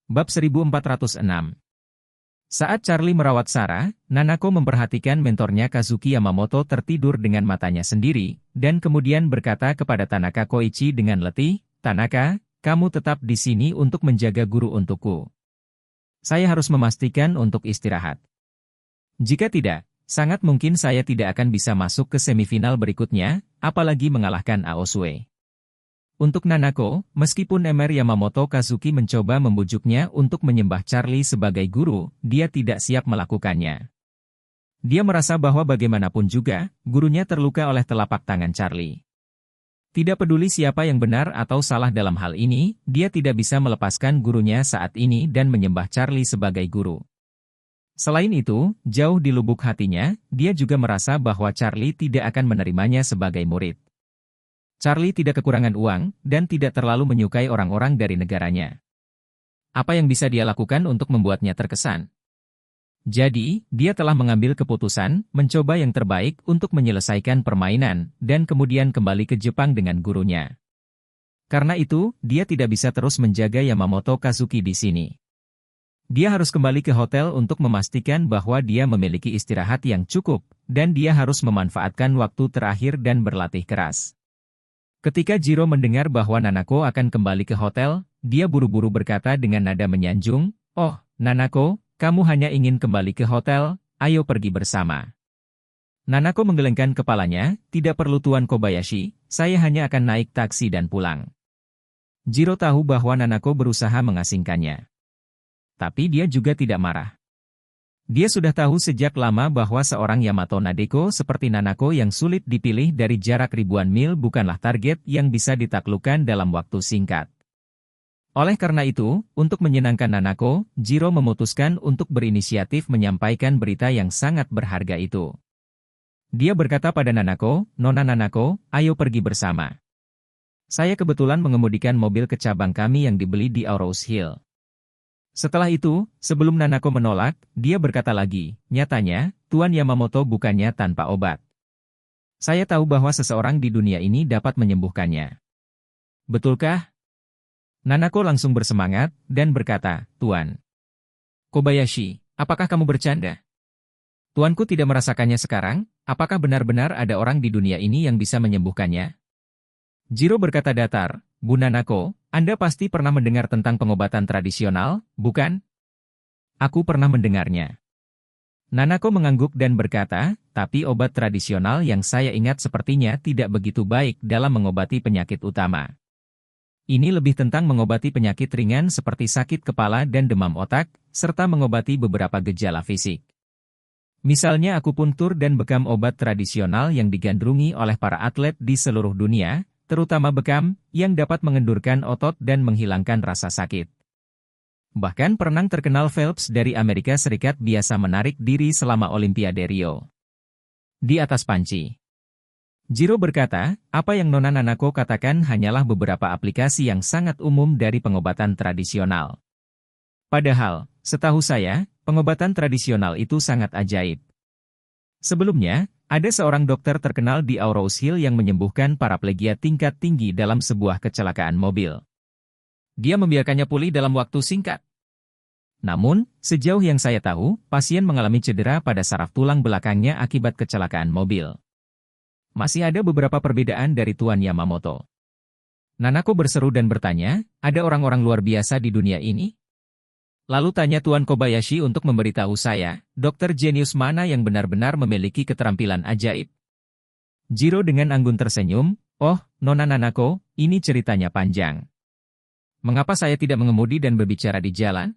Bab 1406. Saat Charlie merawat Sarah, Nanako memperhatikan mentornya Kazuki Yamamoto tertidur dengan matanya sendiri, dan kemudian berkata kepada Tanaka Koichi dengan letih, "Tanaka, kamu tetap di sini untuk menjaga guru untukku. Saya harus memastikan untuk istirahat. Jika tidak, sangat mungkin saya tidak akan bisa masuk ke semifinal berikutnya, apalagi mengalahkan Aosue." Untuk Nanako, meskipun Emer Yamamoto Kazuki mencoba membujuknya untuk menyembah Charlie sebagai guru, dia tidak siap melakukannya. Dia merasa bahwa bagaimanapun juga, gurunya terluka oleh telapak tangan Charlie. Tidak peduli siapa yang benar atau salah dalam hal ini, dia tidak bisa melepaskan gurunya saat ini dan menyembah Charlie sebagai guru. Selain itu, jauh di lubuk hatinya, dia juga merasa bahwa Charlie tidak akan menerimanya sebagai murid. Charlie tidak kekurangan uang, dan tidak terlalu menyukai orang-orang dari negaranya. Apa yang bisa dia lakukan untuk membuatnya terkesan? Jadi, dia telah mengambil keputusan, mencoba yang terbaik untuk menyelesaikan permainan, dan kemudian kembali ke Jepang dengan gurunya. Karena itu, dia tidak bisa terus menjaga Yamamoto Kazuki di sini. Dia harus kembali ke hotel untuk memastikan bahwa dia memiliki istirahat yang cukup, dan dia harus memanfaatkan waktu terakhir dan berlatih keras. Ketika Jiro mendengar bahwa Nanako akan kembali ke hotel, dia buru-buru berkata dengan nada menyanjung, "Oh, Nanako, kamu hanya ingin kembali ke hotel, ayo pergi bersama." Nanako menggelengkan kepalanya, "Tidak perlu Tuan Kobayashi, saya hanya akan naik taksi dan pulang." Jiro tahu bahwa Nanako berusaha mengasingkannya. Tapi dia juga tidak marah. Dia sudah tahu sejak lama bahwa seorang Yamato Nadeko seperti Nanako yang sulit dipilih dari jarak ribuan mil bukanlah target yang bisa ditaklukkan dalam waktu singkat. Oleh karena itu, untuk menyenangkan Nanako, Jiro memutuskan untuk berinisiatif menyampaikan berita yang sangat berharga itu. Dia berkata pada Nanako, "Nona Nanako, ayo pergi bersama. Saya kebetulan mengemudikan mobil ke cabang kami yang dibeli di Aurous Hill." Setelah itu, sebelum Nanako menolak, dia berkata lagi, "Nyatanya, Tuan Yamamoto bukannya tanpa obat. Saya tahu bahwa seseorang di dunia ini dapat menyembuhkannya. Betulkah?" Nanako langsung bersemangat, dan berkata, "Tuan Kobayashi, apakah kamu bercanda? Tuanku tidak merasakannya sekarang, apakah benar-benar ada orang di dunia ini yang bisa menyembuhkannya?" Jiro berkata datar, "Bu Nanako, Anda pasti pernah mendengar tentang pengobatan tradisional, bukan?" "Aku pernah mendengarnya." Nanako mengangguk dan berkata, "Tapi obat tradisional yang saya ingat sepertinya tidak begitu baik dalam mengobati penyakit utama. Ini lebih tentang mengobati penyakit ringan seperti sakit kepala dan demam otak, serta mengobati beberapa gejala fisik. Misalnya akupuntur dan bekam obat tradisional yang digandrungi oleh para atlet di seluruh dunia, terutama bekam, yang dapat mengendurkan otot dan menghilangkan rasa sakit. Bahkan perenang terkenal Phelps dari Amerika Serikat biasa menarik diri selama Olimpiade Rio di atas panci." Jiro berkata, "Apa yang Nona Nanako katakan hanyalah beberapa aplikasi yang sangat umum dari pengobatan tradisional. Padahal, setahu saya, pengobatan tradisional itu sangat ajaib. Sebelumnya, ada seorang dokter terkenal di Aurous Hill yang menyembuhkan paraplegia tingkat tinggi dalam sebuah kecelakaan mobil. Dia membiarkannya pulih dalam waktu singkat. Namun, sejauh yang saya tahu, pasien mengalami cedera pada saraf tulang belakangnya akibat kecelakaan mobil. Masih ada beberapa perbedaan dari Tuan Yamamoto." Nanako berseru dan bertanya, "Ada orang-orang luar biasa di dunia ini? Lalu tanya Tuan Kobayashi untuk memberitahu saya, dokter jenius mana yang benar-benar memiliki keterampilan ajaib." Jiro dengan anggun tersenyum, "Oh, Nona Nanako, ini ceritanya panjang. Mengapa saya tidak mengemudi dan berbicara di jalan?"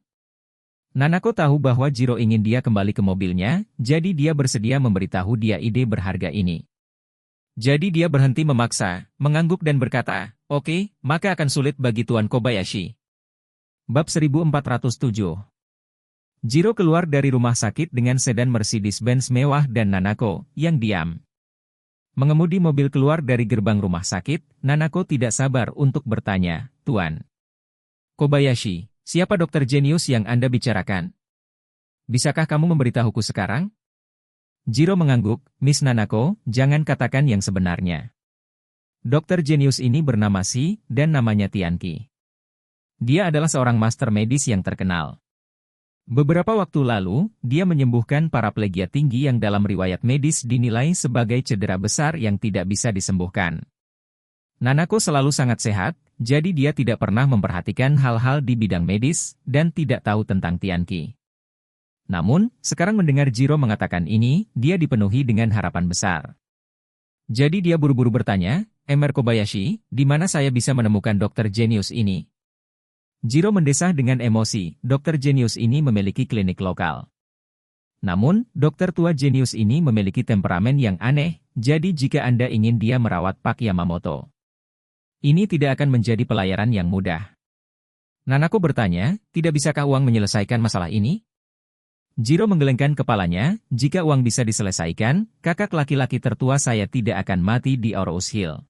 Nanako tahu bahwa Jiro ingin dia kembali ke mobilnya, jadi dia bersedia memberitahu dia ide berharga ini. Jadi dia berhenti memaksa, mengangguk dan berkata, "Oke, maka akan sulit bagi Tuan Kobayashi." Bab 1407. Jiro keluar dari rumah sakit dengan sedan Mercedes-Benz mewah dan Nanako, yang diam. Mengemudi mobil keluar dari gerbang rumah sakit, Nanako tidak sabar untuk bertanya, "Tuan Kobayashi, siapa dokter jenius yang Anda bicarakan? Bisakah kamu memberitahuku sekarang?" Jiro mengangguk, "Miss Nanako, jangan katakan yang sebenarnya. Dokter jenius ini bernama Si, dan namanya Tianqi." Dia adalah seorang master medis yang terkenal. Beberapa waktu lalu, dia menyembuhkan paraplegia tinggi yang dalam riwayat medis dinilai sebagai cedera besar yang tidak bisa disembuhkan. Nanako selalu sangat sehat, jadi dia tidak pernah memperhatikan hal-hal di bidang medis dan tidak tahu tentang Tianqi. Namun, sekarang mendengar Jiro mengatakan ini, dia dipenuhi dengan harapan besar. Jadi dia buru-buru bertanya, Emer Kobayashi, di mana saya bisa menemukan dokter jenius ini? Jiro mendesah dengan emosi, dokter jenius ini memiliki klinik lokal. Namun, dokter tua jenius ini memiliki temperamen yang aneh, jadi jika Anda ingin dia merawat Pak Yamamoto, ini tidak akan menjadi pelayaran yang mudah. Nanako bertanya, tidak bisakah uang menyelesaikan masalah ini? Jiro menggelengkan kepalanya, jika uang bisa diselesaikan, kakak laki-laki tertua saya tidak akan mati di Aurous Hill.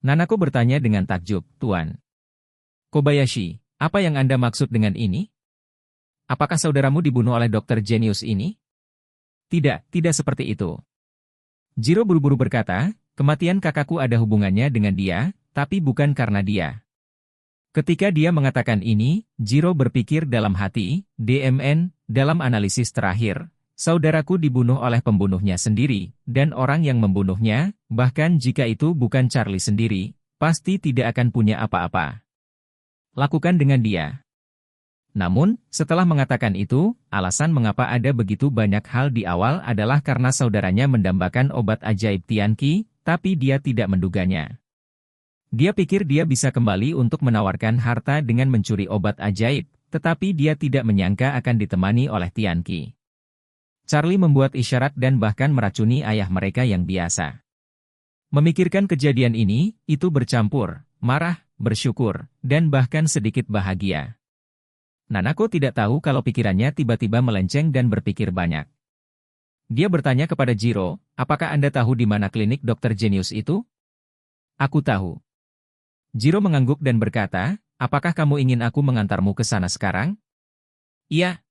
Nanako bertanya dengan takjub, Tuan Kobayashi, apa yang Anda maksud dengan ini? Apakah saudaramu dibunuh oleh dokter jenius ini? Tidak, tidak seperti itu. Jiro buru-buru berkata, kematian kakakku ada hubungannya dengan dia, tapi bukan karena dia. Ketika dia mengatakan ini, Jiro berpikir dalam hati, DMN, dalam analisis terakhir, saudaraku dibunuh oleh pembunuhnya sendiri, dan orang yang membunuhnya, bahkan jika itu bukan Charlie sendiri, pasti tidak akan punya apa-apa. Lakukan dengan dia. Namun, setelah mengatakan itu, alasan mengapa ada begitu banyak hal di awal adalah karena saudaranya mendambakan obat ajaib Tianqi, tapi dia tidak menduganya. Dia pikir dia bisa kembali untuk menawarkan harta dengan mencuri obat ajaib, tetapi dia tidak menyangka akan ditemani oleh Tianqi. Charlie membuat isyarat dan bahkan meracuni ayah mereka yang biasa. Memikirkan kejadian ini, itu bercampur, marah, bersyukur, dan bahkan sedikit bahagia. Nanako tidak tahu kalau pikirannya tiba-tiba melenceng dan berpikir banyak. Dia bertanya kepada Jiro, apakah Anda tahu di mana klinik dokter jenius itu? Aku tahu. Jiro mengangguk dan berkata, apakah kamu ingin aku mengantarmu ke sana sekarang? Iya.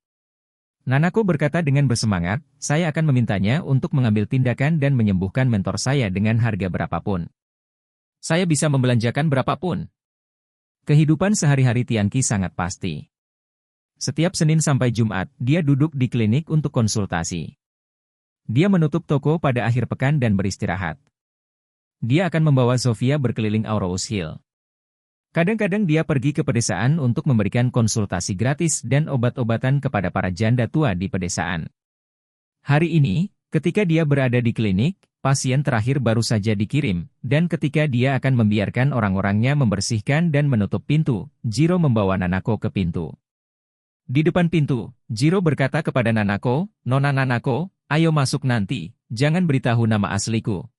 Nanako berkata dengan bersemangat, saya akan memintanya untuk mengambil tindakan dan menyembuhkan mentor saya dengan harga berapapun. Saya bisa membelanjakan berapapun. Kehidupan sehari-hari Tianqi sangat pasti. Setiap Senin sampai Jumat, dia duduk di klinik untuk konsultasi. Dia menutup toko pada akhir pekan dan beristirahat. Dia akan membawa Sofia berkeliling Aurous Hill. Kadang-kadang dia pergi ke pedesaan untuk memberikan konsultasi gratis dan obat-obatan kepada para janda tua di pedesaan. Hari ini, ketika dia berada di klinik, pasien terakhir baru saja dikirim, dan ketika dia akan membiarkan orang-orangnya membersihkan dan menutup pintu, Jiro membawa Nanako ke pintu. Di depan pintu, Jiro berkata kepada Nanako, Nona Nanako, ayo masuk nanti, jangan beritahu nama asliku.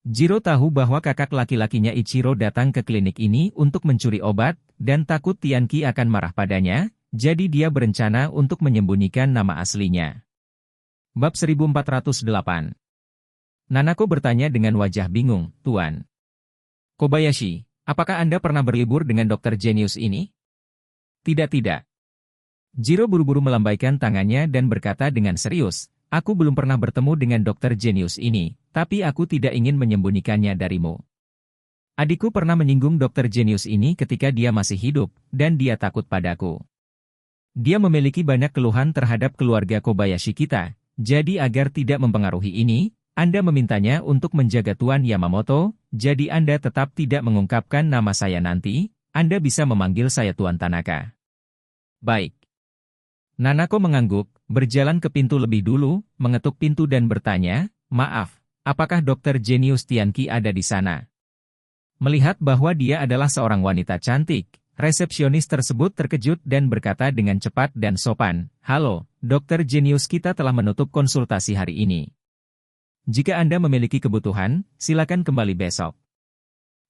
Jiro tahu bahwa kakak laki-lakinya Ichiro datang ke klinik ini untuk mencuri obat, dan takut Tianqi akan marah padanya, jadi dia berencana untuk menyembunyikan nama aslinya. Bab 1408. Nanako bertanya dengan wajah bingung, Tuan Kobayashi, apakah Anda pernah berlibur dengan dokter jenius ini? Tidak. Jiro buru-buru melambaikan tangannya dan berkata dengan serius, aku belum pernah bertemu dengan dokter jenius ini, tapi aku tidak ingin menyembunyikannya darimu. Adikku pernah menyinggung dokter jenius ini ketika dia masih hidup, dan dia takut padaku. Dia memiliki banyak keluhan terhadap keluarga Kobayashi kita, jadi agar tidak mempengaruhi ini, Anda memintanya untuk menjaga Tuan Yamamoto, jadi Anda tetap tidak mengungkapkan nama saya nanti, Anda bisa memanggil saya Tuan Tanaka. Baik. Nanako mengangguk, berjalan ke pintu lebih dulu, mengetuk pintu dan bertanya, maaf, apakah dokter jenius Tianqi ada di sana? Melihat bahwa dia adalah seorang wanita cantik, resepsionis tersebut terkejut dan berkata dengan cepat dan sopan, halo, dokter jenius kita telah menutup konsultasi hari ini. Jika Anda memiliki kebutuhan, silakan kembali besok.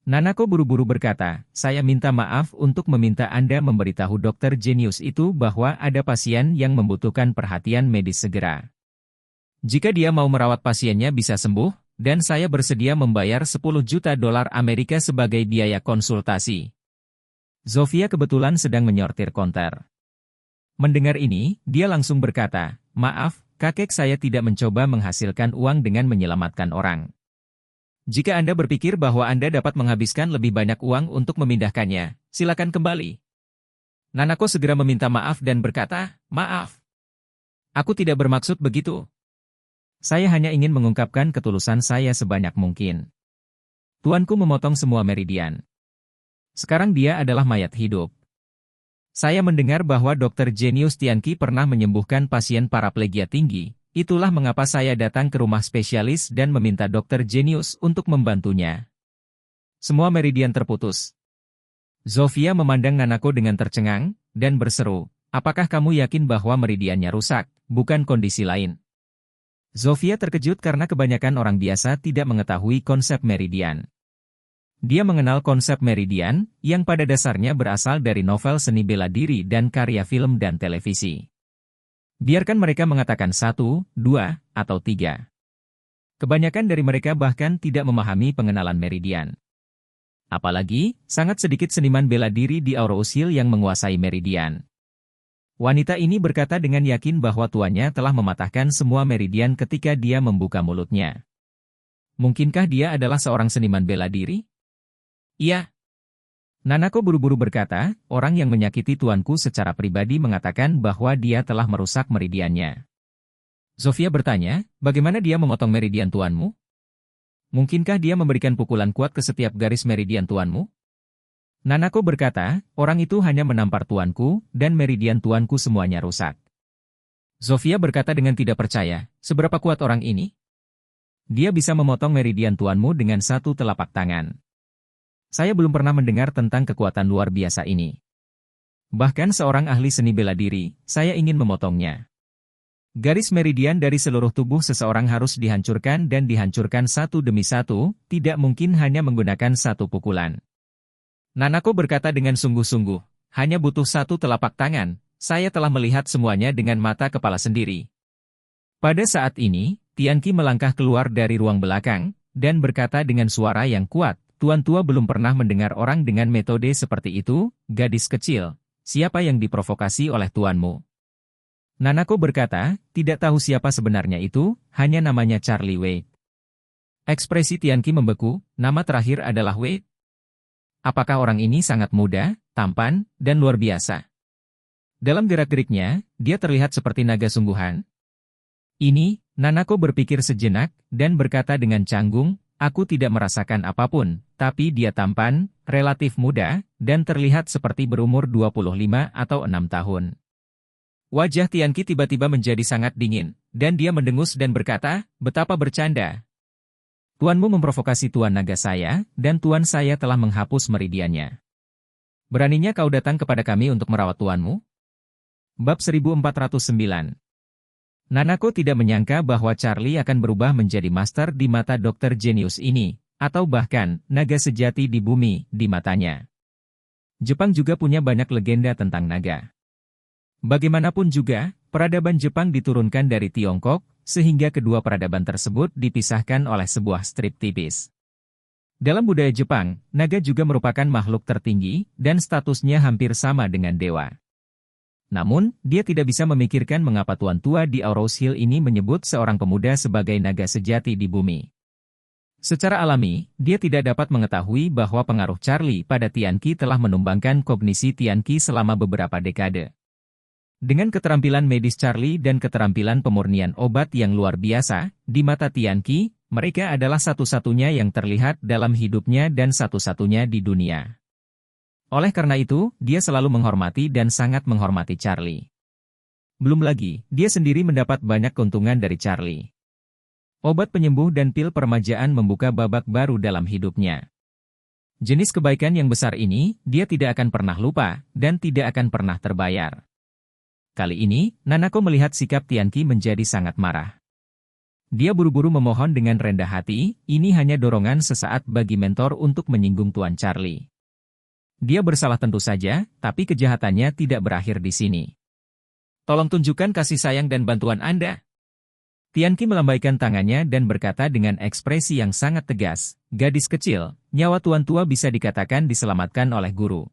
Nanako buru-buru berkata, saya minta maaf untuk meminta Anda memberitahu dokter jenius itu bahwa ada pasien yang membutuhkan perhatian medis segera. Jika dia mau merawat pasiennya bisa sembuh, dan saya bersedia membayar 10 juta dolar Amerika sebagai biaya konsultasi. Zofia kebetulan sedang menyortir konter. Mendengar ini, dia langsung berkata, maaf, kakek saya tidak mencoba menghasilkan uang dengan menyelamatkan orang. Jika Anda berpikir bahwa Anda dapat menghabiskan lebih banyak uang untuk memindahkannya, silakan kembali. Nanako segera meminta maaf dan berkata, "Maaf. Aku tidak bermaksud begitu. Saya hanya ingin mengungkapkan ketulusan saya sebanyak mungkin. Tuanku memotong semua meridian. Sekarang dia adalah mayat hidup. Saya mendengar bahwa Dr. Genius Tianqi pernah menyembuhkan pasien paraplegia tinggi. Itulah mengapa saya datang ke rumah spesialis dan meminta Dr. Genius untuk membantunya. Semua meridian terputus." Zofia memandang Nanako dengan tercengang, dan berseru, "Apakah kamu yakin bahwa meridiannya rusak, bukan kondisi lain?" Zofia terkejut karena kebanyakan orang biasa tidak mengetahui konsep meridian. Dia mengenal konsep meridian, yang pada dasarnya berasal dari novel seni bela diri dan karya film dan televisi. Biarkan mereka mengatakan 1, 2, atau 3. Kebanyakan dari mereka bahkan tidak memahami pengenalan meridian. Apalagi, sangat sedikit seniman bela diri di Auroshield yang menguasai meridian. Wanita ini berkata dengan yakin bahwa tuannya telah mematahkan semua meridian ketika dia membuka mulutnya. Mungkinkah dia adalah seorang seniman bela diri? Iya. Nanako buru-buru berkata, orang yang menyakiti tuanku secara pribadi mengatakan bahwa dia telah merusak meridiannya. Zofia bertanya, bagaimana dia memotong meridian tuanmu? Mungkinkah dia memberikan pukulan kuat ke setiap garis meridian tuanmu? Nanako berkata, orang itu hanya menampar tuanku, dan meridian tuanku semuanya rusak. Zofia berkata dengan tidak percaya, seberapa kuat orang ini? Dia bisa memotong meridian tuanmu dengan satu telapak tangan. Saya belum pernah mendengar tentang kekuatan luar biasa ini. Bahkan seorang ahli seni bela diri, saya ingin memotongnya. Garis meridian dari seluruh tubuh seseorang harus dihancurkan dan dihancurkan satu demi satu, tidak mungkin hanya menggunakan satu pukulan. Nanako berkata dengan sungguh-sungguh, hanya butuh satu telapak tangan, saya telah melihat semuanya dengan mata kepala sendiri. Pada saat ini, Tianqi melangkah keluar dari ruang belakang, dan berkata dengan suara yang kuat, Tuan tua belum pernah mendengar orang dengan metode seperti itu, gadis kecil, siapa yang diprovokasi oleh tuanmu? Nanako berkata, tidak tahu siapa sebenarnya itu, hanya namanya Charlie Wade. Ekspresi Tianqi membeku, nama terakhir adalah Wade. Apakah orang ini sangat muda, tampan, dan luar biasa? Dalam gerak-geriknya, dia terlihat seperti naga sungguhan. Ini, Nanako berpikir sejenak, dan berkata dengan canggung, aku tidak merasakan apapun, tapi dia tampan, relatif muda, dan terlihat seperti berumur 25 atau 6 tahun. Wajah Tianqi tiba-tiba menjadi sangat dingin, dan dia mendengus dan berkata, betapa bercanda. Tuanmu memprovokasi Tuan Naga saya, dan Tuan saya telah menghapus meridiannya. Beraninya kau datang kepada kami untuk merawat tuanmu? Bab 1409. Nanako tidak menyangka bahwa Charlie akan berubah menjadi master di mata Dr. Genius ini, atau bahkan, naga sejati di bumi, di matanya. Jepang juga punya banyak legenda tentang naga. Bagaimanapun juga, peradaban Jepang diturunkan dari Tiongkok, sehingga kedua peradaban tersebut dipisahkan oleh sebuah strip tipis. Dalam budaya Jepang, naga juga merupakan makhluk tertinggi, dan statusnya hampir sama dengan dewa. Namun, dia tidak bisa memikirkan mengapa tuan tua di Auroshield ini menyebut seorang pemuda sebagai naga sejati di bumi. Secara alami, dia tidak dapat mengetahui bahwa pengaruh Charlie pada Tianqi telah menumbangkan kognisi Tianqi selama beberapa dekade. Dengan keterampilan medis Charlie dan keterampilan pemurnian obat yang luar biasa, di mata Tianqi, mereka adalah satu-satunya yang terlihat dalam hidupnya dan satu-satunya di dunia. Oleh karena itu, dia selalu menghormati dan sangat menghormati Charlie. Belum lagi, dia sendiri mendapat banyak keuntungan dari Charlie. Obat penyembuh dan pil permajaan membuka babak baru dalam hidupnya. Jenis kebaikan yang besar ini, dia tidak akan pernah lupa, dan tidak akan pernah terbayar. Kali ini, Nanako melihat sikap Tianqi menjadi sangat marah. Dia buru-buru memohon dengan rendah hati, ini hanya dorongan sesaat bagi mentor untuk menyinggung Tuan Charlie. Dia bersalah tentu saja, tapi kejahatannya tidak berakhir di sini. Tolong tunjukkan kasih sayang dan bantuan Anda. Tianqi melambaikan tangannya dan berkata dengan ekspresi yang sangat tegas, gadis kecil, nyawa tuan tua bisa dikatakan diselamatkan oleh guru.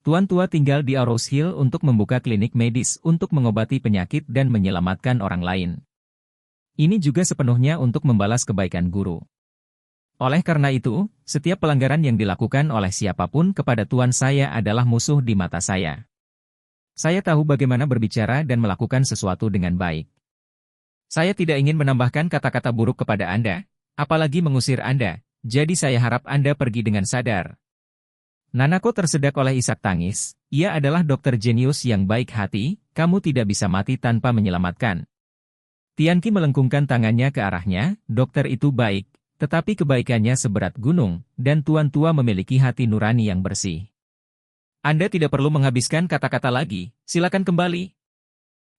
Tuan tua tinggal di Auroshield untuk membuka klinik medis untuk mengobati penyakit dan menyelamatkan orang lain. Ini juga sepenuhnya untuk membalas kebaikan guru. Oleh karena itu, setiap pelanggaran yang dilakukan oleh siapapun kepada tuan saya adalah musuh di mata saya. Saya tahu bagaimana berbicara dan melakukan sesuatu dengan baik. Saya tidak ingin menambahkan kata-kata buruk kepada Anda, apalagi mengusir Anda, jadi saya harap Anda pergi dengan sadar. Nanako tersedak oleh isak tangis, ia adalah dokter jenius yang baik hati, kamu tidak bisa mati tanpa menyelamatkan. Tianqi melengkungkan tangannya ke arahnya, dokter itu baik, tetapi kebaikannya seberat gunung, dan Tuan Tua memiliki hati nurani yang bersih. Anda tidak perlu menghabiskan kata-kata lagi, silakan kembali.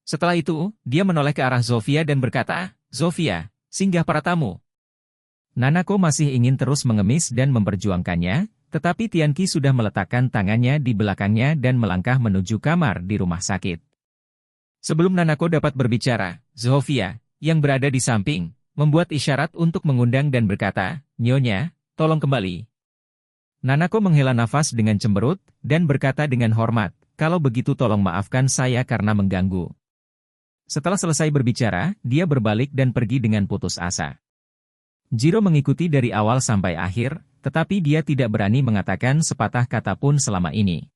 Setelah itu, dia menoleh ke arah Zofia dan berkata, Zofia, singgah para tamu. Nanako masih ingin terus mengemis dan memperjuangkannya, tetapi Tianqi sudah meletakkan tangannya di belakangnya dan melangkah menuju kamar di rumah sakit. Sebelum Nanako dapat berbicara, Zofia, yang berada di samping, membuat isyarat untuk mengundang dan berkata, Nyonya, tolong kembali. Nanako menghela nafas dengan cemberut, dan berkata dengan hormat, kalau begitu tolong maafkan saya karena mengganggu. Setelah selesai berbicara, dia berbalik dan pergi dengan putus asa. Jiro mengikuti dari awal sampai akhir, tetapi dia tidak berani mengatakan sepatah kata pun selama ini.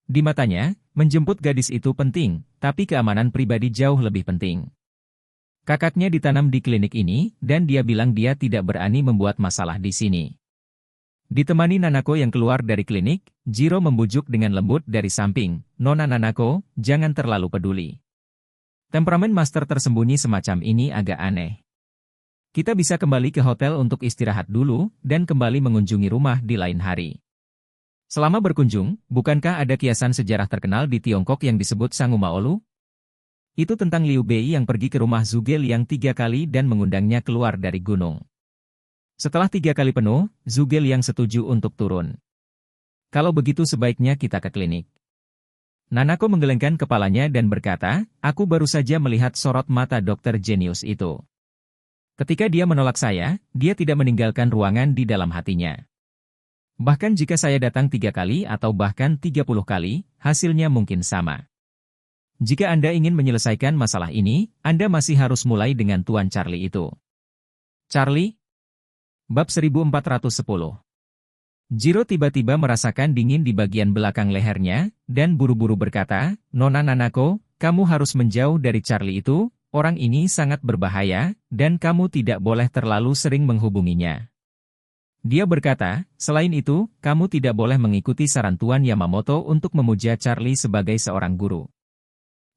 Di matanya, menjemput gadis itu penting, tapi keamanan pribadi jauh lebih penting. Kakaknya ditanam di klinik ini, dan dia bilang dia tidak berani membuat masalah di sini. Ditemani Nanako yang keluar dari klinik, Jiro membujuk dengan lembut dari samping, Nona Nanako, jangan terlalu peduli. Temperamen master tersembunyi semacam ini agak aneh. Kita bisa kembali ke hotel untuk istirahat dulu, dan kembali mengunjungi rumah di lain hari. Selama berkunjung, bukankah ada kiasan sejarah terkenal di Tiongkok yang disebut Sangumaolu? Itu tentang Liu Bei yang pergi ke rumah Zhuge Liang 3 kali dan mengundangnya keluar dari gunung. Setelah 3 kali penuh, Zhuge Liang setuju untuk turun. Kalau begitu sebaiknya kita ke klinik. Nanako menggelengkan kepalanya dan berkata, aku baru saja melihat sorot mata dokter jenius itu. Ketika dia menolak saya, dia tidak meninggalkan ruangan di dalam hatinya. Bahkan jika saya datang 3 kali atau bahkan 30 kali, hasilnya mungkin sama. Jika Anda ingin menyelesaikan masalah ini, Anda masih harus mulai dengan Tuan Charlie itu. Charlie? Bab 1410. Jiro tiba-tiba merasakan dingin di bagian belakang lehernya, dan buru-buru berkata, Nona Nanako, kamu harus menjauh dari Charlie itu, orang ini sangat berbahaya, dan kamu tidak boleh terlalu sering menghubunginya. Dia berkata, selain itu, kamu tidak boleh mengikuti saran Tuan Yamamoto untuk memuja Charlie sebagai seorang guru.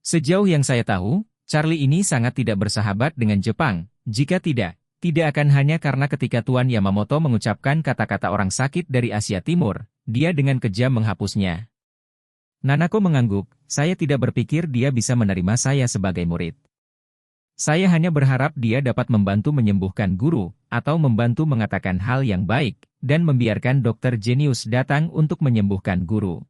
Sejauh yang saya tahu, Charlie ini sangat tidak bersahabat dengan Jepang, jika tidak akan hanya karena ketika Tuan Yamamoto mengucapkan kata-kata orang sakit dari Asia Timur, dia dengan kejam menghapusnya. Nanako mengangguk, saya tidak berpikir dia bisa menerima saya sebagai murid. Saya hanya berharap dia dapat membantu menyembuhkan guru, atau membantu mengatakan hal yang baik, dan membiarkan dokter jenius datang untuk menyembuhkan guru.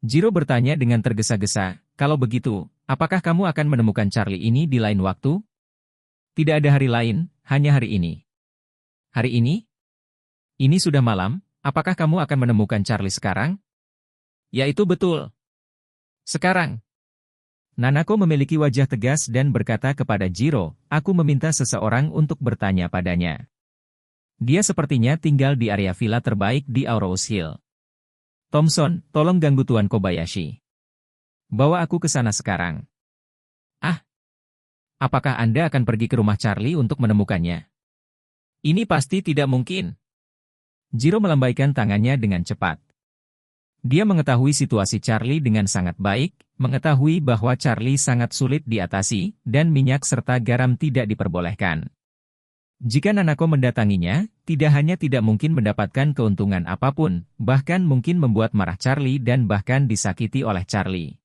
Jiro bertanya dengan tergesa-gesa, kalau begitu, apakah kamu akan menemukan Charlie ini di lain waktu? Tidak ada hari lain, hanya hari ini. Hari ini? Ini sudah malam, apakah kamu akan menemukan Charlie sekarang? Ya itu betul. Sekarang. Nanako memiliki wajah tegas dan berkata kepada Jiro, aku meminta seseorang untuk bertanya padanya. Dia sepertinya tinggal di area villa terbaik di Aurous Hill. Thompson, tolong ganggu Tuan Kobayashi. Bawa aku ke sana sekarang. Ah. Apakah Anda akan pergi ke rumah Charlie untuk menemukannya? Ini pasti tidak mungkin. Jiro melambaikan tangannya dengan cepat. Dia mengetahui situasi Charlie dengan sangat baik, mengetahui bahwa Charlie sangat sulit diatasi, dan minyak serta garam tidak diperbolehkan. Jika Nanako mendatanginya, tidak hanya tidak mungkin mendapatkan keuntungan apapun, bahkan mungkin membuat marah Charlie dan bahkan disakiti oleh Charlie.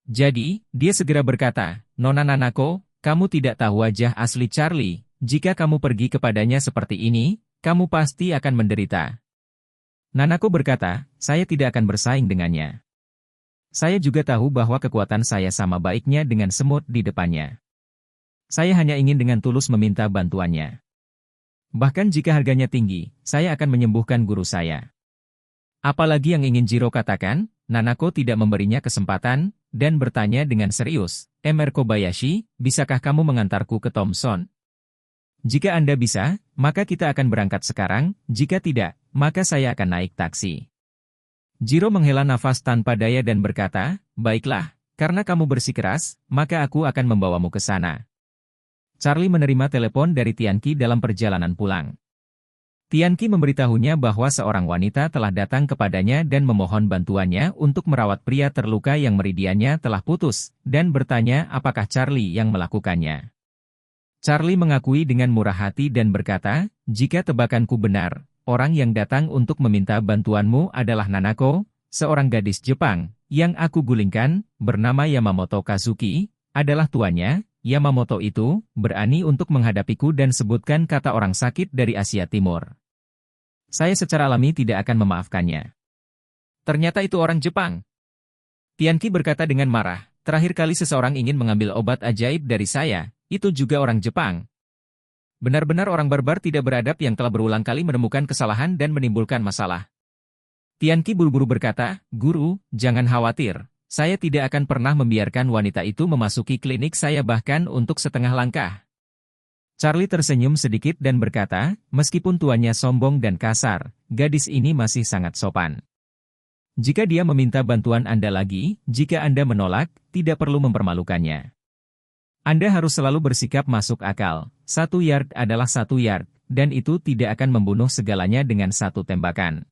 Jadi, dia segera berkata, Nona Nanako, kamu tidak tahu wajah asli Charlie, jika kamu pergi kepadanya seperti ini, kamu pasti akan menderita. Nanako berkata, saya tidak akan bersaing dengannya. Saya juga tahu bahwa kekuatan saya sama baiknya dengan semut di depannya. Saya hanya ingin dengan tulus meminta bantuannya. Bahkan jika harganya tinggi, saya akan menyembuhkan guru saya. Apalagi yang ingin Jiro katakan, Nanako tidak memberinya kesempatan, dan bertanya dengan serius, Mr. Kobayashi, bisakah kamu mengantarku ke Thompson? Jika Anda bisa, maka kita akan berangkat sekarang, jika tidak, maka saya akan naik taksi. Jiro menghela nafas tanpa daya dan berkata, "Baiklah, karena kamu bersikeras, maka aku akan membawamu ke sana." Charlie menerima telepon dari Tianqi dalam perjalanan pulang. Tianqi memberitahunya bahwa seorang wanita telah datang kepadanya dan memohon bantuannya untuk merawat pria terluka yang meridiannya telah putus, dan bertanya apakah Charlie yang melakukannya. Charlie mengakui dengan murah hati dan berkata, "Jika tebakanku benar, orang yang datang untuk meminta bantuanmu adalah Nanako, seorang gadis Jepang, yang aku gulingkan, bernama Yamamoto Kazuki, adalah tuannya." Yamamoto itu berani untuk menghadapiku dan sebutkan kata orang sakit dari Asia Timur. Saya secara alami tidak akan memaafkannya. Ternyata itu orang Jepang. Tianqi berkata dengan marah, "Terakhir kali seseorang ingin mengambil obat ajaib dari saya, itu juga orang Jepang. Benar-benar orang barbar tidak beradab yang telah berulang kali menemukan kesalahan dan menimbulkan masalah." Tianqi buru-buru berkata, "Guru, jangan khawatir. Saya tidak akan pernah membiarkan wanita itu memasuki klinik saya bahkan untuk setengah langkah." Charlie tersenyum sedikit dan berkata, "Meskipun tuannya sombong dan kasar, gadis ini masih sangat sopan. Jika dia meminta bantuan Anda lagi, jika Anda menolak, tidak perlu mempermalukannya. Anda harus selalu bersikap masuk akal. 1 yard adalah 1 yard, dan itu tidak akan membunuh segalanya dengan 1 tembakan."